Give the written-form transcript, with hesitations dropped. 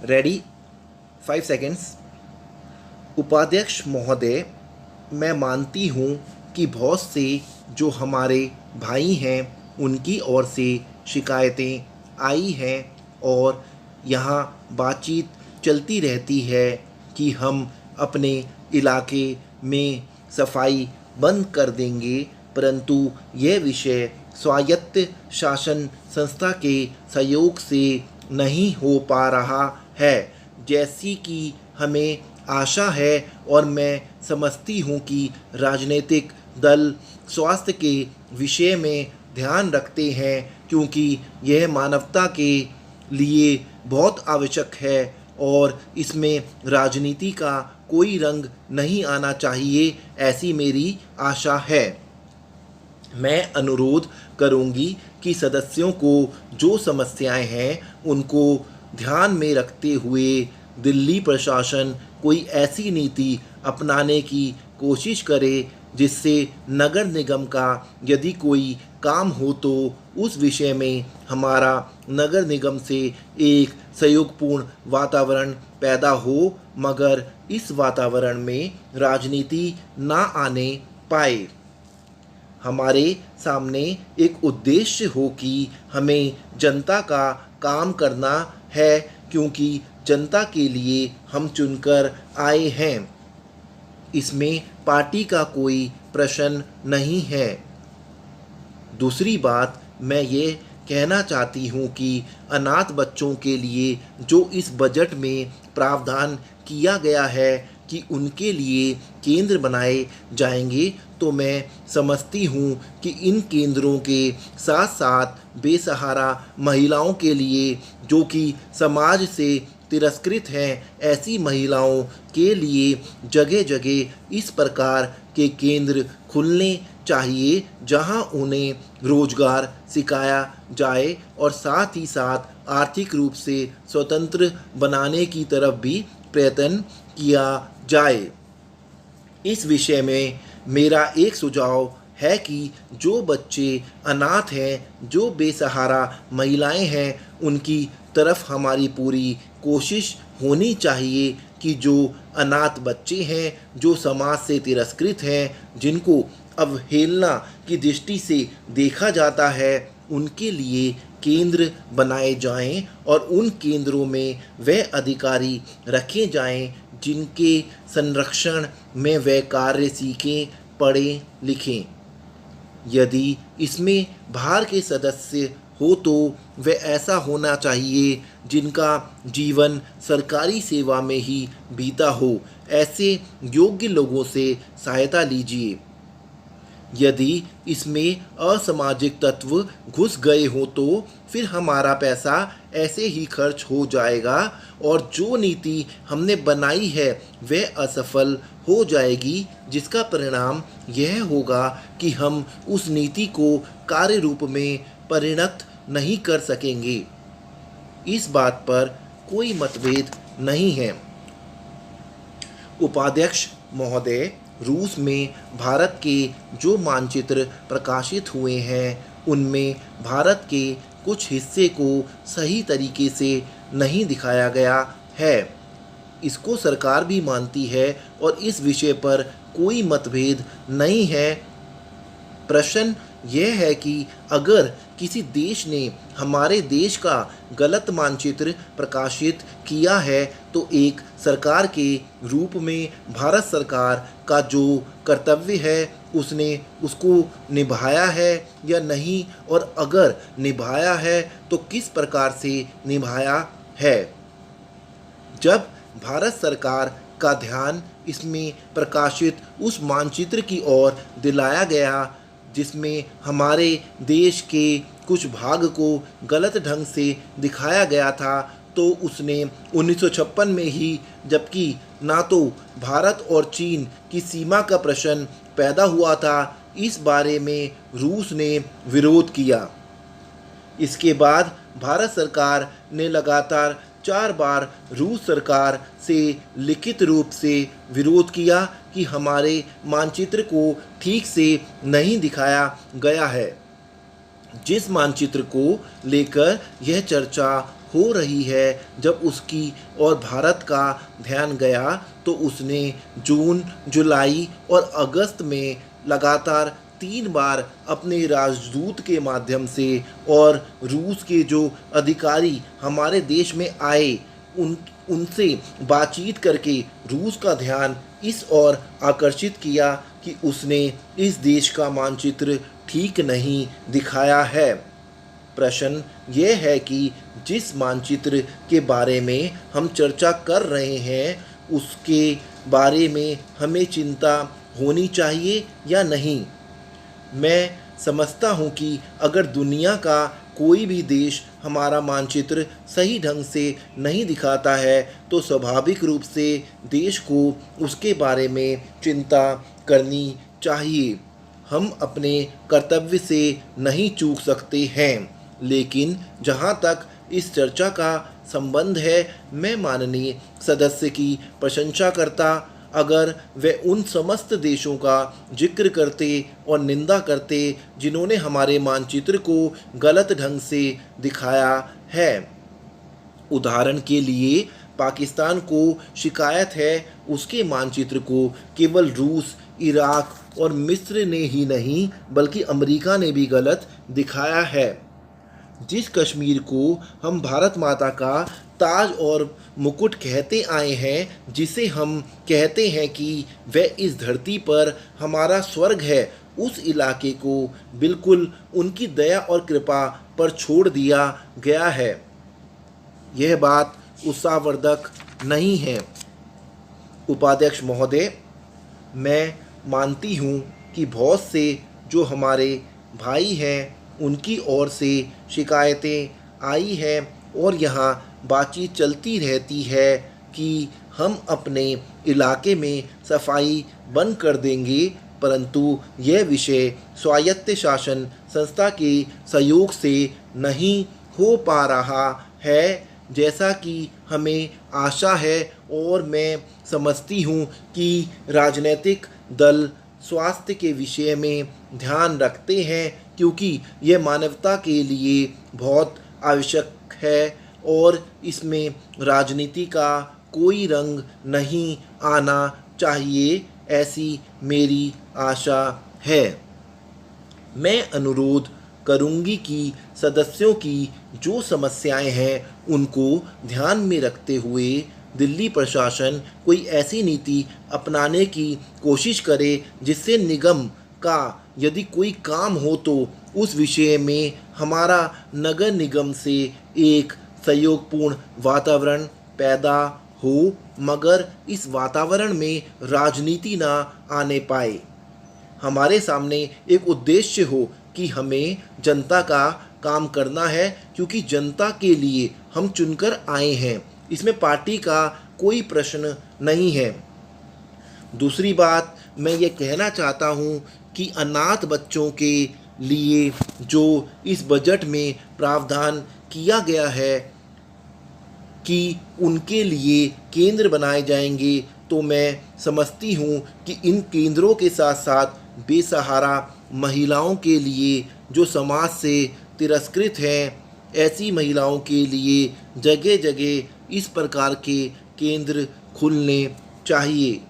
Ready 5 seconds. उपाध्यक्ष महोदय, मैं मानती हूँ कि बहुत से जो हमारे भाई हैं उनकी ओर से शिकायतें आई हैं और यहाँ बातचीत चलती रहती है कि हम अपने इलाके में सफाई बंद कर देंगे, परंतु यह विषय स्वायत्त शासन संस्था के सहयोग से नहीं हो पा रहा है जैसी कि हमें आशा है। और मैं समझती हूँ कि राजनीतिक दल स्वास्थ्य के विषय में ध्यान रखते हैं क्योंकि यह मानवता के लिए बहुत आवश्यक है और इसमें राजनीति का कोई रंग नहीं आना चाहिए, ऐसी मेरी आशा है। मैं अनुरोध करूंगी कि सदस्यों को जो समस्याएं हैं उनको ध्यान में रखते हुए दिल्ली प्रशासन कोई ऐसी नीति अपनाने की कोशिश करे जिससे नगर निगम का यदि कोई काम हो तो उस विषय में हमारा नगर निगम से एक सहयोगपूर्ण वातावरण पैदा हो, मगर इस वातावरण में राजनीति ना आने पाए। हमारे सामने एक उद्देश्य हो कि हमें जनता का काम करना है क्योंकि जनता के लिए हम चुनकर आए हैं। इसमें पार्टी का कोई प्रश्न नहीं है। दूसरी बात, मैं ये कहना चाहती हूँ कि अनाथ बच्चों के लिए जो इस बजट में प्रावधान किया गया है कि उनके लिए केंद्र बनाए जाएंगे, तो मैं समझती हूँ कि इन केंद्रों के साथ साथ बेसहारा महिलाओं के लिए जो कि समाज से तिरस्कृत हैं, ऐसी महिलाओं के लिए जगह जगह इस प्रकार के केंद्र खुलने चाहिए जहां उन्हें रोजगार सिखाया जाए और साथ ही साथ आर्थिक रूप से स्वतंत्र बनाने की तरफ भी प्रयत्न किया जाए। इस विषय में मेरा एक सुझाव है कि जो बच्चे अनाथ हैं, जो बेसहारा महिलाएं हैं, उनकी तरफ हमारी पूरी कोशिश होनी चाहिए कि जो अनाथ बच्चे हैं, जो समाज से तिरस्कृत हैं, जिनको अवहेलना की दृष्टि से देखा जाता है, उनके लिए केंद्र बनाए जाएं और उन केंद्रों में वह अधिकारी रखे जाएं जिनके संरक्षण में वह कार्य सीखें, पढ़ें, लिखें। यदि इसमें बाहर के सदस्य हो तो वह ऐसा होना चाहिए जिनका जीवन सरकारी सेवा में ही बीता हो। ऐसे योग्य लोगों से सहायता लीजिए। यदि इसमें असामाजिक तत्व घुस गए हो तो फिर हमारा पैसा ऐसे ही खर्च हो जाएगा और जो नीति हमने बनाई है वह असफल हो जाएगी, जिसका परिणाम यह होगा कि हम उस नीति को कार्य रूप में परिणत नहीं कर सकेंगे। इस बात पर कोई मतभेद नहीं है। उपाध्यक्ष महोदय, रूस में भारत के जो मानचित्र प्रकाशित हुए हैं उनमें भारत के कुछ हिस्से को सही तरीके से नहीं दिखाया गया है। इसको सरकार भी मानती है और इस विषय पर कोई मतभेद नहीं है। प्रश्न यह है कि अगर किसी देश ने हमारे देश का गलत मानचित्र प्रकाशित किया है तो एक सरकार के रूप में भारत सरकार का जो कर्तव्य है उसने उसको निभाया है या नहीं, और अगर निभाया है तो किस प्रकार से निभाया है। जब भारत सरकार का ध्यान इसमें प्रकाशित उस मानचित्र की ओर दिलाया गया जिसमें हमारे देश के कुछ भाग को गलत ढंग से दिखाया गया था, तो उसने 1956 में ही, जबकि ना तो भारत और चीन की सीमा का प्रश्न पैदा हुआ था, इस बारे में रूस ने विरोध किया। इसके बाद भारत सरकार ने लगातार 4 बार रूस सरकार से लिखित रूप से विरोध किया कि हमारे मानचित्र को ठीक से नहीं दिखाया गया है। जिस मानचित्र को लेकर यह चर्चा हो रही है। जब उसकी और भारत का ध्यान गया तो उसने जून, जुलाई और अगस्त में लगातार 3 बार अपने राजदूत के माध्यम से और रूस के जो अधिकारी हमारे देश में आए उनसे बातचीत करके रूस का ध्यान इस ओर आकर्षित किया कि उसने इस देश का मानचित्र ठीक नहीं दिखाया है। प्रश्न ये है कि जिस मानचित्र के बारे में हम चर्चा कर रहे हैं उसके बारे में हमें चिंता होनी चाहिए या नहीं। मैं समझता हूँ कि अगर दुनिया का कोई भी देश हमारा मानचित्र सही ढंग से नहीं दिखाता है तो स्वाभाविक रूप से देश को उसके बारे में चिंता करनी चाहिए। हम अपने कर्तव्य से नहीं चूक सकते हैं। लेकिन जहाँ तक इस चर्चा का संबंध है, मैं माननीय सदस्य की प्रशंसा करता अगर वे उन समस्त देशों का जिक्र करते और निंदा करते जिन्होंने हमारे मानचित्र को गलत ढंग से दिखाया है। उदाहरण के लिए पाकिस्तान को शिकायत है उसके मानचित्र को केवल रूस, इराक और मिस्र ने ही नहीं बल्कि अमेरिका ने भी गलत दिखाया है। जिस कश्मीर को हम भारत माता का ताज और मुकुट कहते आए हैं, जिसे हम कहते हैं कि वह इस धरती पर हमारा स्वर्ग है, उस इलाके को बिल्कुल उनकी दया और कृपा पर छोड़ दिया गया है। यह बात उत्साहवर्धक नहीं है। उपाध्यक्ष महोदय, मैं मानती हूँ कि बहुत से जो हमारे भाई हैं उनकी ओर से शिकायतें आई हैं और यहाँ बातचीत चलती रहती है कि हम अपने इलाके में सफाई बंद कर देंगे, परंतु यह विषय स्वायत्त शासन संस्था के सहयोग से नहीं हो पा रहा है जैसा कि हमें आशा है। और मैं समझती हूँ कि राजनीतिक दल स्वास्थ्य के विषय में ध्यान रखते हैं क्योंकि यह मानवता के लिए बहुत आवश्यक है और इसमें राजनीति का कोई रंग नहीं आना चाहिए, ऐसी मेरी आशा है। मैं अनुरोध करूंगी कि सदस्यों की जो समस्याएं हैं उनको ध्यान में रखते हुए दिल्ली प्रशासन कोई ऐसी नीति अपनाने की कोशिश करे जिससे निगम का यदि कोई काम हो तो उस विषय में हमारा नगर निगम से एक सहयोगपूर्ण वातावरण पैदा हो, मगर इस वातावरण में राजनीति ना आने पाए। हमारे सामने एक उद्देश्य हो कि हमें जनता का काम करना है क्योंकि जनता के लिए हम चुनकर आए हैं। इसमें पार्टी का कोई प्रश्न नहीं है। दूसरी बात, मैं ये कहना चाहता हूँ कि अनाथ बच्चों के लिए जो इस बजट में प्रावधान किया गया है कि उनके लिए केंद्र बनाए जाएंगे, तो मैं समझती हूँ कि इन केंद्रों के साथ साथ बेसहारा महिलाओं के लिए जो समाज से तिरस्कृत हैं, ऐसी महिलाओं के लिए जगह जगह इस प्रकार के केंद्र खुलने चाहिए।